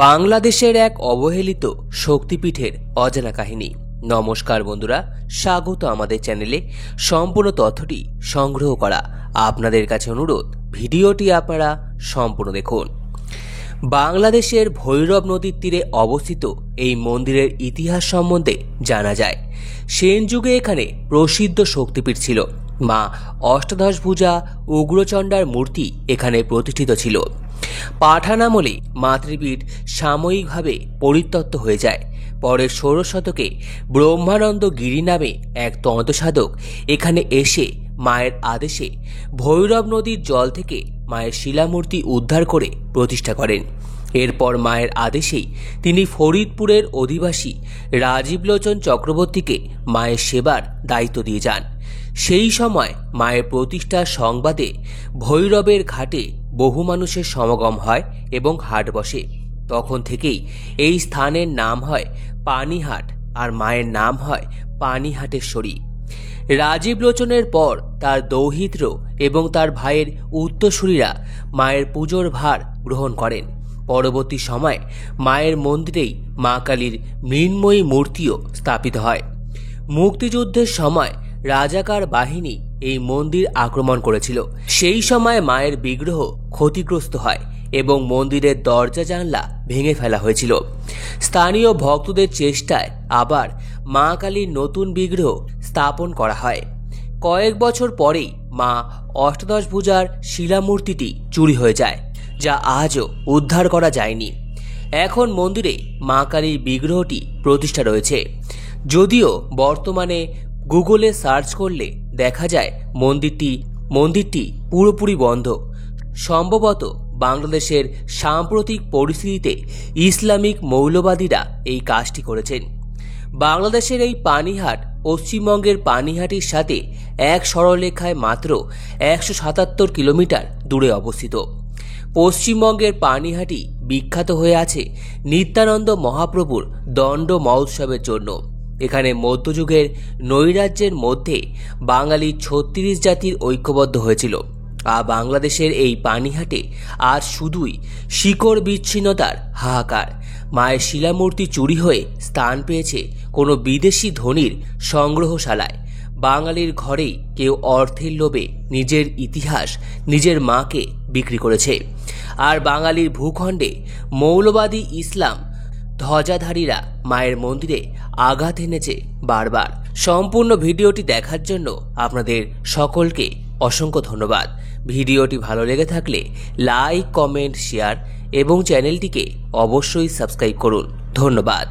বাংলাদেশের এক অবহেলিত শক্তিপীঠের অজানা কাহিনী। নমস্কার বন্ধুরা, স্বাগত আমাদের চ্যানেলে। সম্পূর্ণ তথ্যটি সংগ্রহ করা আপনাদের কাছে অনুরোধ, ভিডিওটি আপনারা সম্পূর্ণ দেখুন। বাংলাদেশের ভৈরব নদীর তীরে অবস্থিত এই মন্দিরের ইতিহাস সম্বন্ধে জানা যায়। সেন যুগে এখানে প্রসিদ্ধ শক্তিপীঠ ছিল। মা অষ্টাদশভুজা উগ্রচণ্ডার মূর্তি এখানে প্রতিষ্ঠিত ছিল। পাঠান আমলে মাতৃপীঠ সাময়িকভাবে পরিত্যক্ত হয়ে যায়। পরে 16 শতকে ব্রহ্মানন্দ গিরি নামে এক তন্ত্রসাধক এখানে এসে মায়ের আদেশে ভৈরব নদীর জল থেকে মায়ের শিলামূর্তি উদ্ধার করে প্রতিষ্ঠা করেন। এরপর মায়ের আদেশেই তিনি ফরিদপুরের অধিবাসী রাজীবলোচন চক্রবর্তীকে মায়ের সেবার দায়িত্ব দিয়ে যান। সেই সময় মায়ের প্রতিষ্ঠার সংবাদে ভৈরবের ঘাটে বহু মানুষের সমাগম হয় এবং হাট বসে। তখন থেকেই এই স্থানের নাম হয় পানিহাট, আর মায়ের নাম হয় পানিহাটেশ্বরী। রাজীবলোচনের পর তার দৌহিত্র এবং তার ভাইয়ের উত্তরসূরিরা মায়ের পুজোর ভার গ্রহণ করেন। পরবর্তী সময় মায়ের মন্দিরেই মা কালীর মৃন্ময়ী মূর্তিও স্থাপিত হয়। মুক্তিযুদ্ধের সময় রাজাকার বাহিনী এই মন্দির আক্রমণ করেছিল। সেই সময় মায়ের বিগ্রহ ক্ষতিগ্রস্ত হয় এবং মন্দিরের দরজা জানলা ভেঙে ফেলা হয়েছিল। স্থানীয় ভক্তদের চেষ্টায় আবার মা কালীর নতুন বিগ্রহ স্থাপন করা হয়। কয়েক বছর পরেই মা অষ্টাদশভুজার শিলামূর্তিটি চুরি হয়ে যায়, যা আজও উদ্ধার করা যায়নি। এখন মন্দিরে মা কালীর বিগ্রহটি প্রতিষ্ঠা রয়েছে, যদিও বর্তমানে গুগলে সার্চ করলে দেখা যায় মন্দিরটি পুরোপুরি বন্ধ। সম্ভবত বাংলাদেশের সাম্প্রতিক পরিস্থিতিতে ইসলামিক মৌলবাদীরা এই কাজটি করেছেন। বাংলাদেশের এই পানিহাট পশ্চিমবঙ্গের পানিহাটির সাথে এক সরলরেখায় মাত্র 177 কিলোমিটার দূরে অবস্থিত। পশ্চিমবঙ্গের পানিহাটি বিখ্যাত হয়ে আছে নিত্যানন্দ মহাপ্রভুর দণ্ড মহোৎসবের জন্য। এখানে মধ্যযুগের নৈরাজ্যের মধ্যে বাঙালি 36 জাতির ঐক্যবদ্ধ হয়েছিল। আর বাংলাদেশের এই পানিহাটে আজ শুধুই শিকড় বিচ্ছিন্নতার হাহাকার। মায়ের শিলামূর্তি চুরি হয়ে স্থান পেয়েছে কোনো বিদেশি ধনীর সংগ্রহশালায়। বাঙালির ঘরেই কেউ অর্থের লোভে নিজের ইতিহাস, নিজের মাকে বিক্রি করেছে। আর বাঙালির ভূখণ্ডে মৌলবাদী ইসলাম ধ্বজাধারীরা মায়ের মন্দিরে আঘাত এনেছে বারবার। সম্পূর্ণ ভিডিওটি দেখার জন্য আপনাদের সকলকে অসংখ্য ধন্যবাদ। ভিডিওটি ভালো লেগে থাকলে লাইক, কমেন্ট, শেয়ার এবং চ্যানেলটিকে অবশ্যই সাবস্ক্রাইব করুন। ধন্যবাদ।